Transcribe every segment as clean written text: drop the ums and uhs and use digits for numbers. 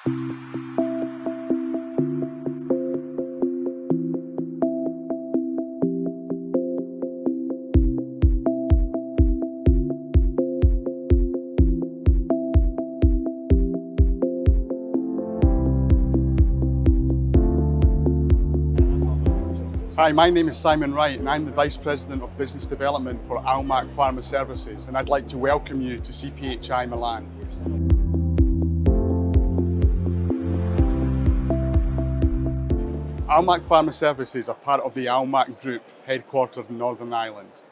Hi, my name is Simon Wright and I'm the Vice President of Business Development for Almac Pharma Services, and I'd like to welcome you to CPHI Milan. Almac Pharma Services are part of the Almac Group, headquartered in Northern Ireland.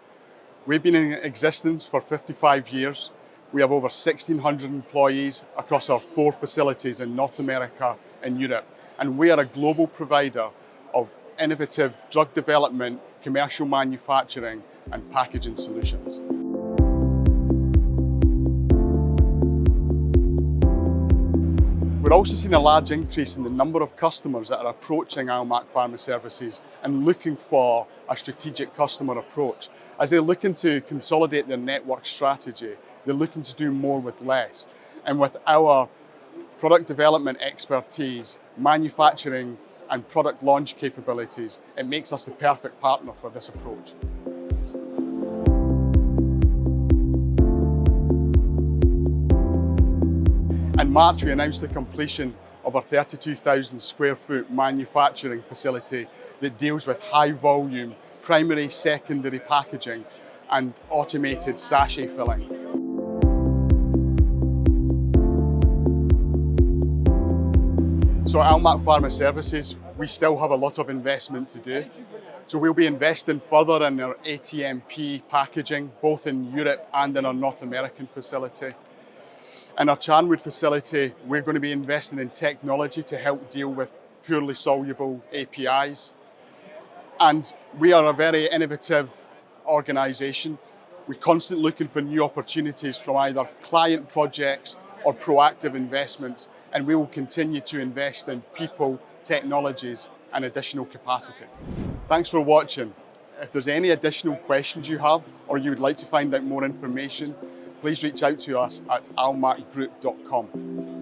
We've been in existence for 55 years. We have over 1,600 employees across our 4 facilities in North America and Europe, and we are a global provider of innovative drug development, commercial manufacturing and packaging solutions. We're also seeing a large increase in the number of customers that are approaching Almac Pharma Services and looking for a strategic customer approach. As they're looking to consolidate their network strategy, they're looking to do more with less. And with our product development expertise, manufacturing and product launch capabilities, it makes us the perfect partner for this approach. In March, we announced the completion of our 32,000 square foot manufacturing facility that deals with high volume, primary, secondary packaging and automated sachet filling. So at Almac Pharma Services, we still have a lot of investment to do. So we'll be investing further in our ATMP packaging, both in Europe and in our North American facility. In our Charnwood facility, we're going to be investing in technology to help deal with poorly soluble APIs. And we are a very innovative organisation. We're constantly looking for new opportunities from either client projects or proactive investments, and we will continue to invest in people, technologies and additional capacity. Thanks for watching. If there's any additional questions you have or you would like to find out more information, please reach out to us at almacgroup.com.